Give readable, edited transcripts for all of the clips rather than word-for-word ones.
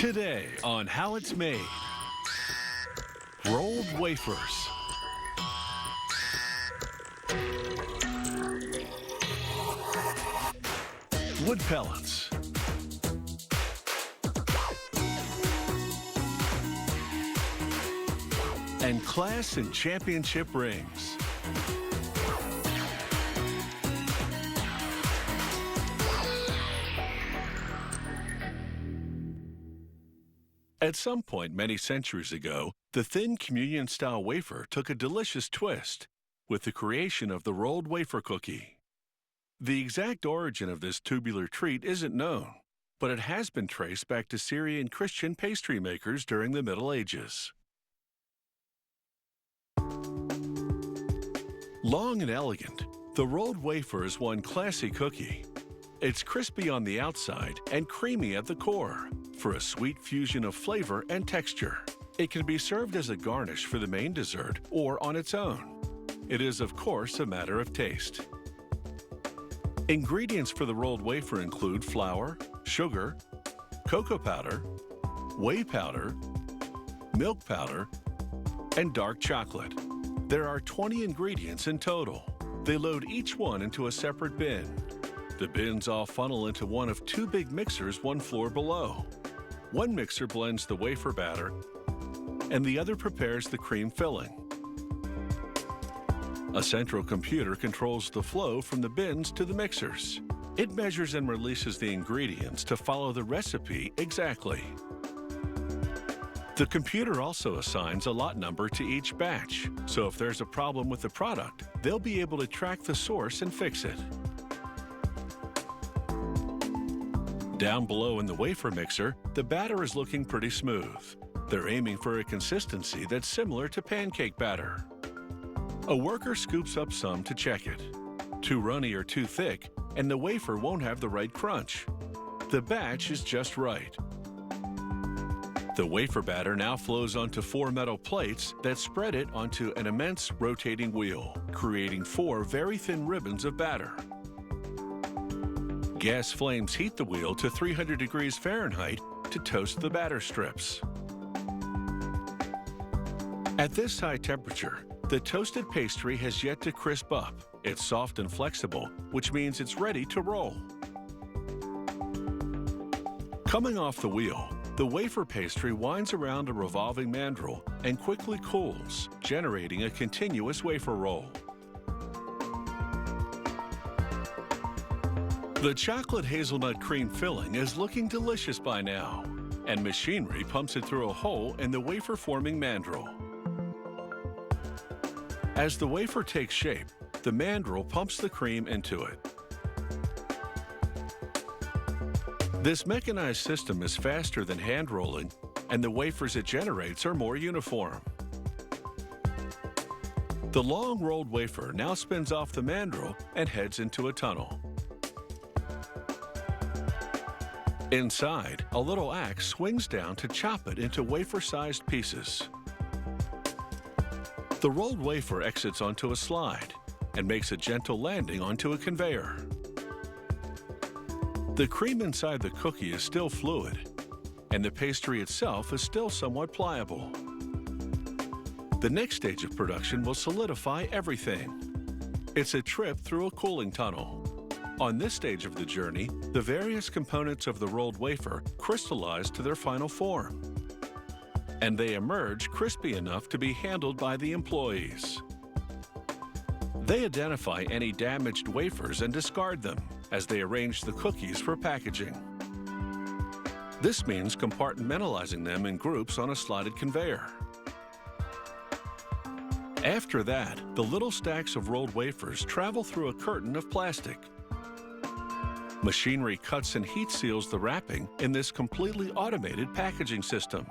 Today on How It's Made, rolled wafers, wood pellets, and class and championship rings. At some point many centuries ago, the thin communion-style wafer took a delicious twist with the creation of the rolled wafer cookie. The exact origin of this tubular treat isn't known, but it has been traced back to Syrian Christian pastry makers during the Middle Ages. Long and elegant, the rolled wafer is one classy cookie. It's crispy on the outside and creamy at the core for a sweet fusion of flavor and texture. It can be served as a garnish for the main dessert or on its own. It is, of course, a matter of taste. Ingredients for the rolled wafer include flour, sugar, cocoa powder, whey powder, milk powder, and dark chocolate. There are 20 ingredients in total. They load each one into a separate bin. The bins all funnel into one of two big mixers one floor below. One mixer blends the wafer batter, and the other prepares the cream filling. A central computer controls the flow from the bins to the mixers. It measures and releases the ingredients to follow the recipe exactly. The computer also assigns a lot number to each batch, so if there's a problem with the product, they'll be able to track the source and fix it. Down below in the wafer mixer, the batter is looking pretty smooth. They're aiming for a consistency that's similar to pancake batter. A worker scoops up some to check it. Too runny or too thick, and the wafer won't have the right crunch. The batch is just right. The wafer batter now flows onto 4 metal plates that spread it onto an immense rotating wheel, creating 4 very thin ribbons of batter. Gas flames heat the wheel to 300 degrees Fahrenheit to toast the batter strips. At this high temperature, the toasted pastry has yet to crisp up. It's soft and flexible, which means it's ready to roll. Coming off the wheel, the wafer pastry winds around a revolving mandrel and quickly cools, generating a continuous wafer roll. The chocolate hazelnut cream filling is looking delicious by now, and machinery pumps it through a hole in the wafer-forming mandrel. As the wafer takes shape, the mandrel pumps the cream into it. This mechanized system is faster than hand rolling, and the wafers it generates are more uniform. The long rolled wafer now spins off the mandrel and heads into a tunnel. Inside, a little axe swings down to chop it into wafer-sized pieces. The rolled wafer exits onto a slide and makes a gentle landing onto a conveyor. The cream inside the cookie is still fluid, and the pastry itself is still somewhat pliable. The next stage of production will solidify everything. It's a trip through a cooling tunnel. On this stage of the journey, the various components of the rolled wafer crystallize to their final form, and they emerge crispy enough to be handled by the employees. They identify any damaged wafers and discard them as they arrange the cookies for packaging. This means compartmentalizing them in groups on a slotted conveyor. After that, the little stacks of rolled wafers travel through a curtain of plastic. Machinery cuts and heat seals the wrapping in this completely automated packaging system.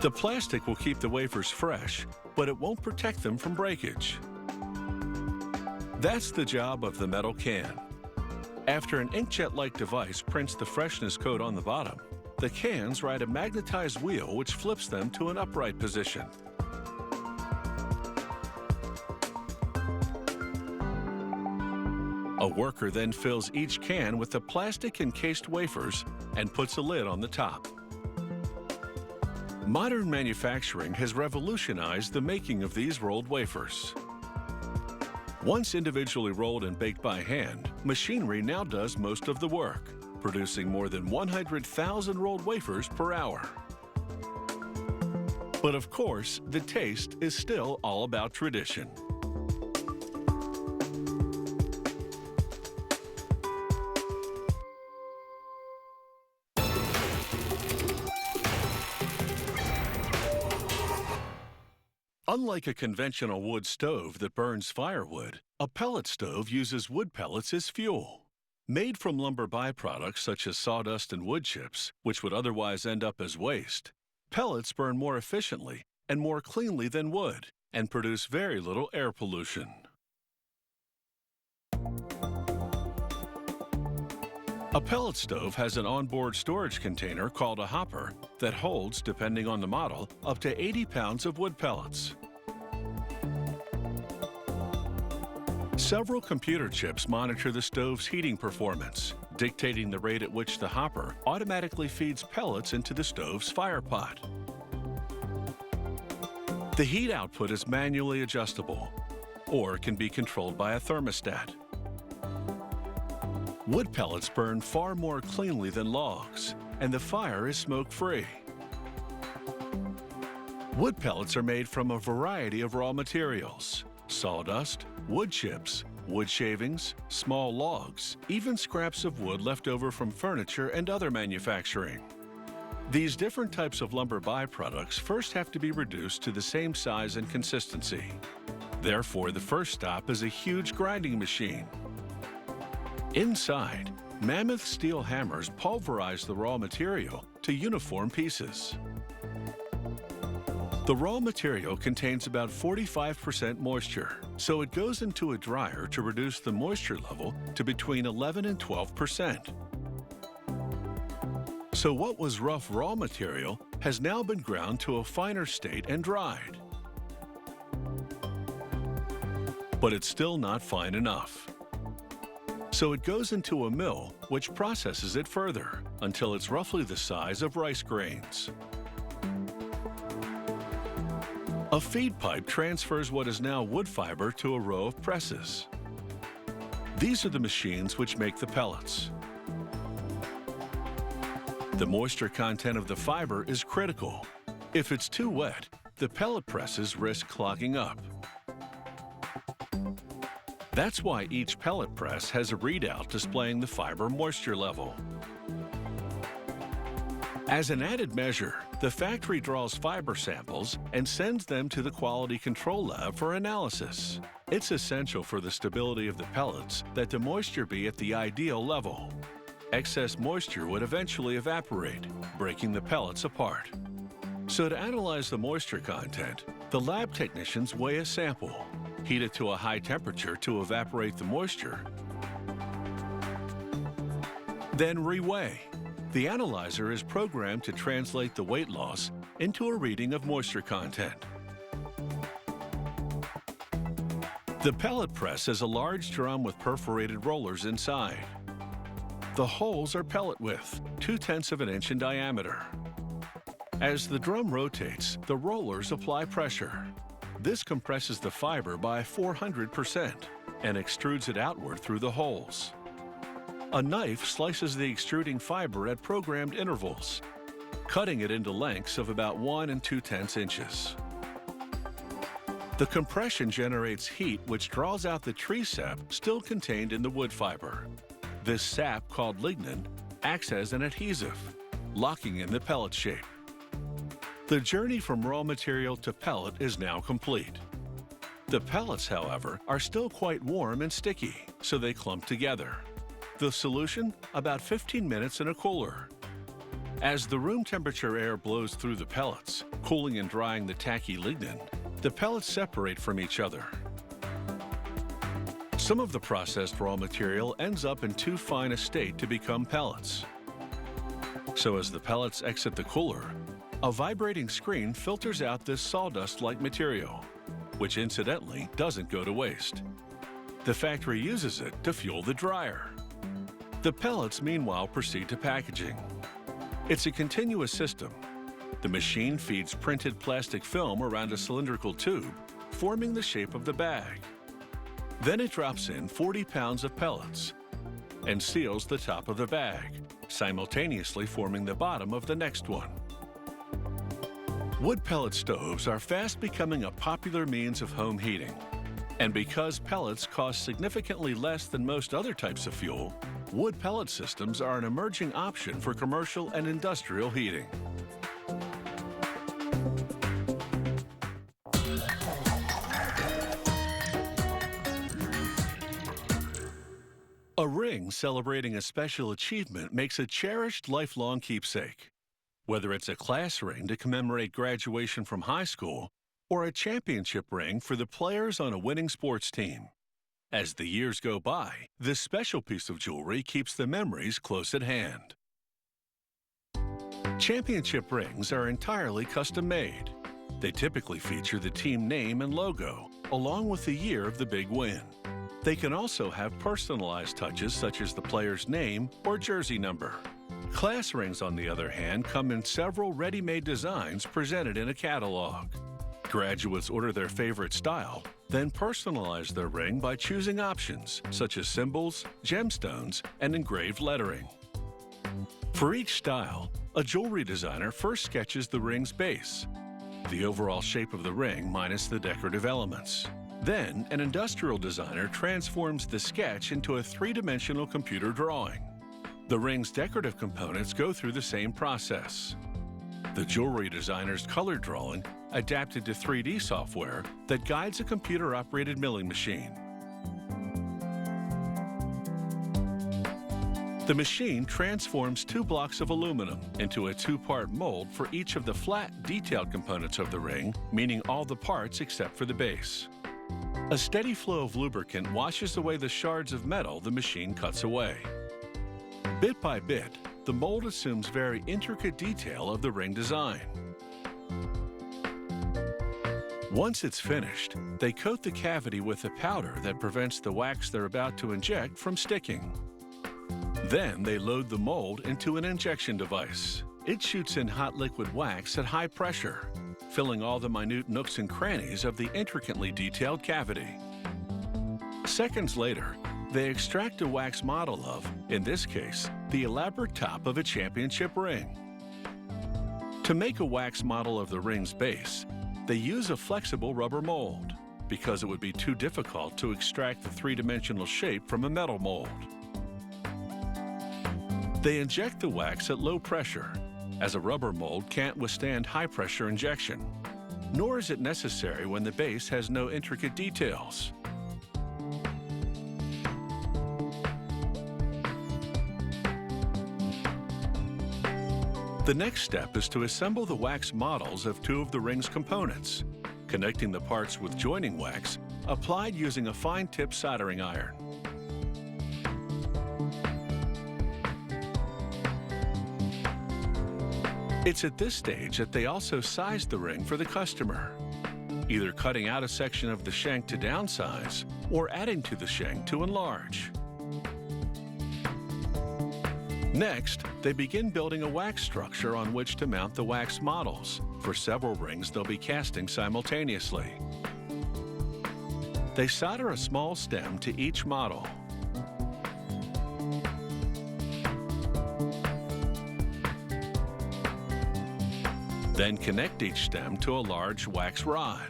The plastic will keep the wafers fresh, but it won't protect them from breakage. That's the job of the metal can. After an inkjet-like device prints the freshness code on the bottom, the cans ride a magnetized wheel which flips them to an upright position. A worker then fills each can with the plastic-encased wafers and puts a lid on the top. Modern manufacturing has revolutionized the making of these rolled wafers. Once individually rolled and baked by hand, machinery now does most of the work, producing more than 100,000 rolled wafers per hour. But of course, the taste is still all about tradition. Unlike a conventional wood stove that burns firewood, a pellet stove uses wood pellets as fuel. Made from lumber byproducts such as sawdust and wood chips, which would otherwise end up as waste, pellets burn more efficiently and more cleanly than wood and produce very little air pollution. A pellet stove has an onboard storage container called a hopper that holds, depending on the model, up to 80 pounds of wood pellets. Several computer chips monitor the stove's heating performance, dictating the rate at which the hopper automatically feeds pellets into the stove's fire pot. The heat output is manually adjustable, or can be controlled by a thermostat. Wood pellets burn far more cleanly than logs, and the fire is smoke-free. Wood pellets are made from a variety of raw materials: sawdust, wood chips, wood shavings, small logs, even scraps of wood left over from furniture and other manufacturing. These different types of lumber byproducts first have to be reduced to the same size and consistency. Therefore, the first stop is a huge grinding machine. Inside, mammoth steel hammers pulverize the raw material to uniform pieces. The raw material contains about 45% moisture, so it goes into a dryer to reduce the moisture level to between 11 and 12%. So what was rough raw material has now been ground to a finer state and dried. But it's still not fine enough. So it goes into a mill, which processes it further until it's roughly the size of rice grains. A feed pipe transfers what is now wood fiber to a row of presses. These are the machines which make the pellets. The moisture content of the fiber is critical. If it's too wet, the pellet presses risk clogging up. That's why each pellet press has a readout displaying the fiber moisture level. As an added measure, the factory draws fiber samples and sends them to the quality control lab for analysis. It's essential for the stability of the pellets that the moisture be at the ideal level. Excess moisture would eventually evaporate, breaking the pellets apart. So to analyze the moisture content, the lab technicians weigh a sample, heat it to a high temperature to evaporate the moisture, then reweigh. The analyzer is programmed to translate the weight loss into a reading of moisture content. The pellet press is a large drum with perforated rollers inside. The holes are pellet width, 0.2 of an inch in diameter. As the drum rotates, the rollers apply pressure. This compresses the fiber by 400% and extrudes it outward through the holes. A knife slices the extruding fiber at programmed intervals, cutting it into lengths of about 1 2/10 inches. The compression generates heat which draws out the tree sap still contained in the wood fiber. This sap, called lignin, acts as an adhesive, locking in the pellet shape. The journey from raw material to pellet is now complete. The pellets, however, are still quite warm and sticky, so they clump together. The solution? About 15 minutes in a cooler. As the room temperature air blows through the pellets, cooling and drying the tacky lignin, the pellets separate from each other. Some of the processed raw material ends up in too fine a state to become pellets. So as the pellets exit the cooler, a vibrating screen filters out this sawdust-like material, which incidentally doesn't go to waste. The factory uses it to fuel the dryer. The pellets, meanwhile, proceed to packaging. It's a continuous system. The machine feeds printed plastic film around a cylindrical tube, forming the shape of the bag. Then it drops in 40 pounds of pellets and seals the top of the bag, simultaneously forming the bottom of the next one. Wood pellet stoves are fast becoming a popular means of home heating. And because pellets cost significantly less than most other types of fuel, wood pellet systems are an emerging option for commercial and industrial heating. A ring celebrating a special achievement makes a cherished lifelong keepsake. Whether it's a class ring to commemorate graduation from high school or a championship ring for the players on a winning sports team. As the years go by, this special piece of jewelry keeps the memories close at hand. Championship rings are entirely custom-made. They typically feature the team name and logo, along with the year of the big win. They can also have personalized touches such as the player's name or jersey number. Class rings, on the other hand, come in several ready-made designs presented in a catalog. Graduates order their favorite style, then personalize their ring by choosing options such as symbols, gemstones, and engraved lettering. For each style, a jewelry designer first sketches the ring's base, the overall shape of the ring minus the decorative elements. Then, an industrial designer transforms the sketch into a three-dimensional computer drawing. The ring's decorative components go through the same process. The jewelry designer's color drawing adapted to 3D software that guides a computer-operated milling machine. The machine transforms 2 blocks of aluminum into a 2-part mold for each of the flat, detailed components of the ring, meaning all the parts except for the base. A steady flow of lubricant washes away the shards of metal the machine cuts away. Bit by bit, the mold assumes very intricate detail of the ring design. Once it's finished, they coat the cavity with a powder that prevents the wax they're about to inject from sticking. Then they load the mold into an injection device. It shoots in hot liquid wax at high pressure, filling all the minute nooks and crannies of the intricately detailed cavity. Seconds later, they extract a wax model of, in this case, the elaborate top of a championship ring. To make a wax model of the ring's base, they use a flexible rubber mold, because it would be too difficult to extract the three-dimensional shape from a metal mold. They inject the wax at low pressure, as a rubber mold can't withstand high-pressure injection, nor is it necessary when the base has no intricate details. The next step is to assemble the wax models of 2 of the ring's components, connecting the parts with joining wax applied using a fine-tip soldering iron. It's at this stage that they also size the ring for the customer, either cutting out a section of the shank to downsize or adding to the shank to enlarge. Next, they begin building a wax structure on which to mount the wax models. For several rings they'll be casting simultaneously. They solder a small stem to each model. Then connect each stem to a large wax rod.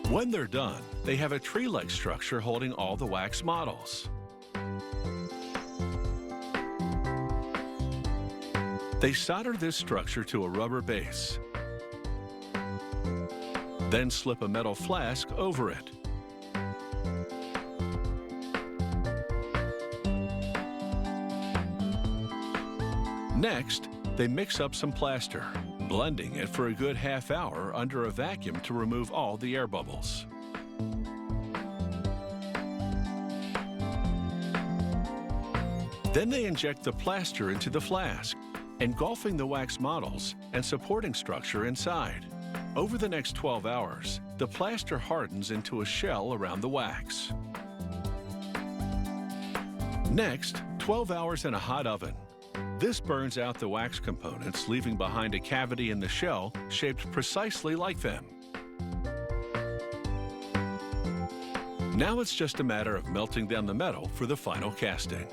When they're done, they have a tree-like structure holding all the wax models. They solder this structure to a rubber base, then slip a metal flask over it. Next, they mix up some plaster, blending it for a good half hour under a vacuum to remove all the air bubbles. Then they inject the plaster into the flask, engulfing the wax models and supporting structure inside. Over the next 12 hours, the plaster hardens into a shell around the wax. Next, 12 hours in a hot oven. This burns out the wax components, leaving behind a cavity in the shell shaped precisely like them. Now it's just a matter of melting down the metal for the final casting.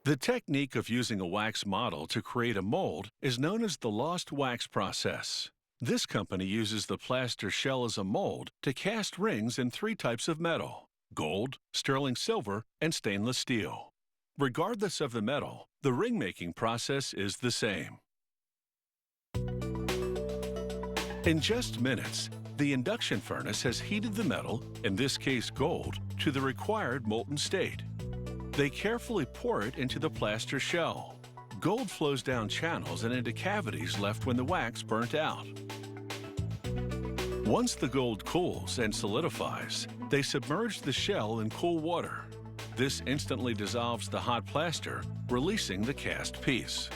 The technique of using a wax model to create a mold is known as the lost wax process. This company uses the plaster shell as a mold to cast rings in 3 types of metal: gold, sterling silver, and stainless steel. Regardless of the metal, the ring-making process is the same. In just minutes, the induction furnace has heated the metal, in this case gold, to the required molten state. They carefully pour it into the plaster shell. Gold flows down channels and into cavities left when the wax burnt out. Once the gold cools and solidifies, they submerge the shell in cool water. This instantly dissolves the hot plaster, releasing the cast piece.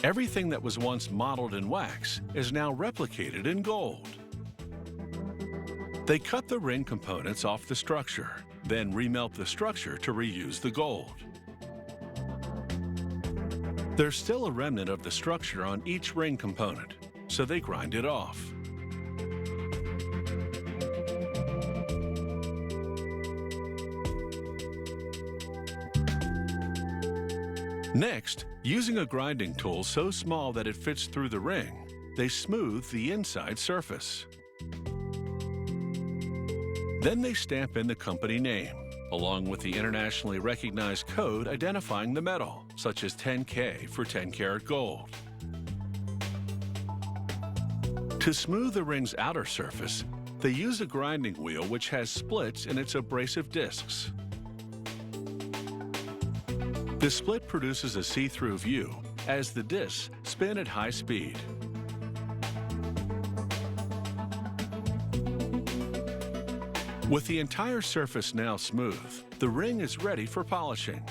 Everything that was once modeled in wax is now replicated in gold. They cut the ring components off the structure, then remelt the structure to reuse the gold. There's still a remnant of the structure on each ring component, so they grind it off. Next, using a grinding tool so small that it fits through the ring, they smooth the inside surface. Then they stamp in the company name, along with the internationally recognized code identifying the metal, such as 10K for 10-karat gold. To smooth the ring's outer surface, they use a grinding wheel which has splits in its abrasive discs. The split produces a see-through view as the discs spin at high speed. With the entire surface now smooth, the ring is ready for polishing.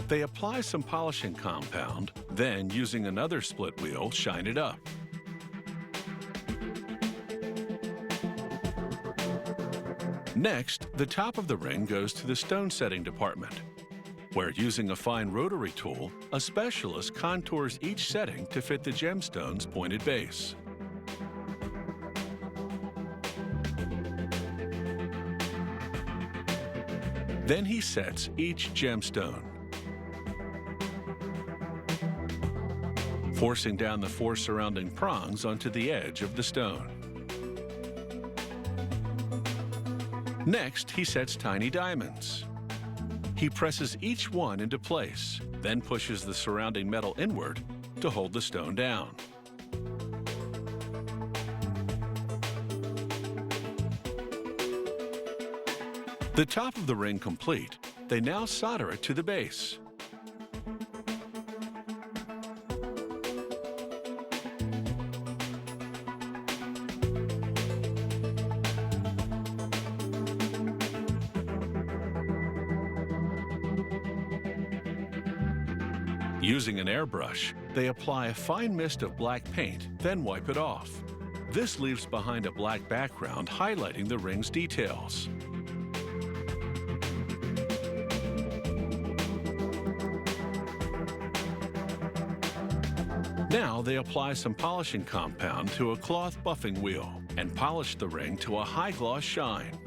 They apply some polishing compound, then using another split wheel, shine it up. Next, the top of the ring goes to the stone setting department, where using a fine rotary tool, a specialist contours each setting to fit the gemstone's pointed base. Then he sets each gemstone, forcing down the 4 surrounding prongs onto the edge of the stone. Next, he sets tiny diamonds. He presses each one into place, then pushes the surrounding metal inward to hold the stone down. The top of the ring complete, they now solder it to the base. Using an airbrush, they apply a fine mist of black paint, then wipe it off. This leaves behind a black background highlighting the ring's details. Now they apply some polishing compound to a cloth buffing wheel and polish the ring to a high-gloss shine.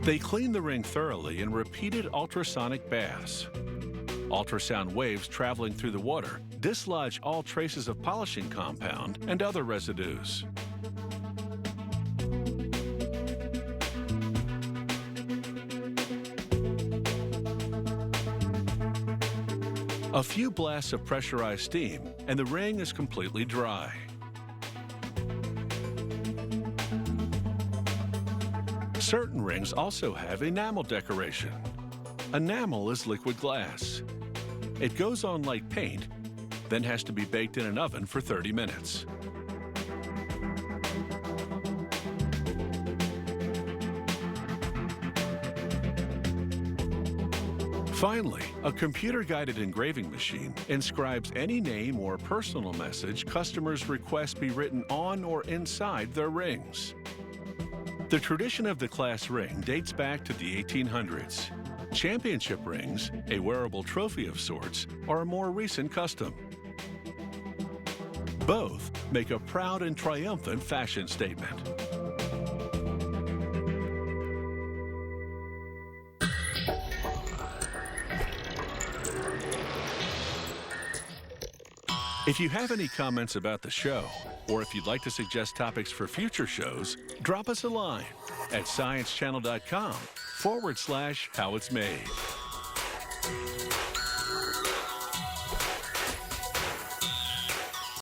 They clean the ring thoroughly in repeated ultrasonic baths. Ultrasound waves traveling through the water dislodge all traces of polishing compound and other residues. A few blasts of pressurized steam, and the ring is completely Certain rings also have enamel decoration. Enamel is liquid glass. It goes on like paint, then has to be baked in an oven for 30 minutes. Finally, a computer-guided engraving machine inscribes any name or personal message customers request be written on or inside their rings. The tradition of the class ring dates back to the 1800s. Championship rings, a wearable trophy of sorts, are a more recent custom. Both make a proud and triumphant fashion statement. If you have any comments about the show, or if you'd like to suggest topics for future shows, drop us a line at sciencechannel.com/howitsmade.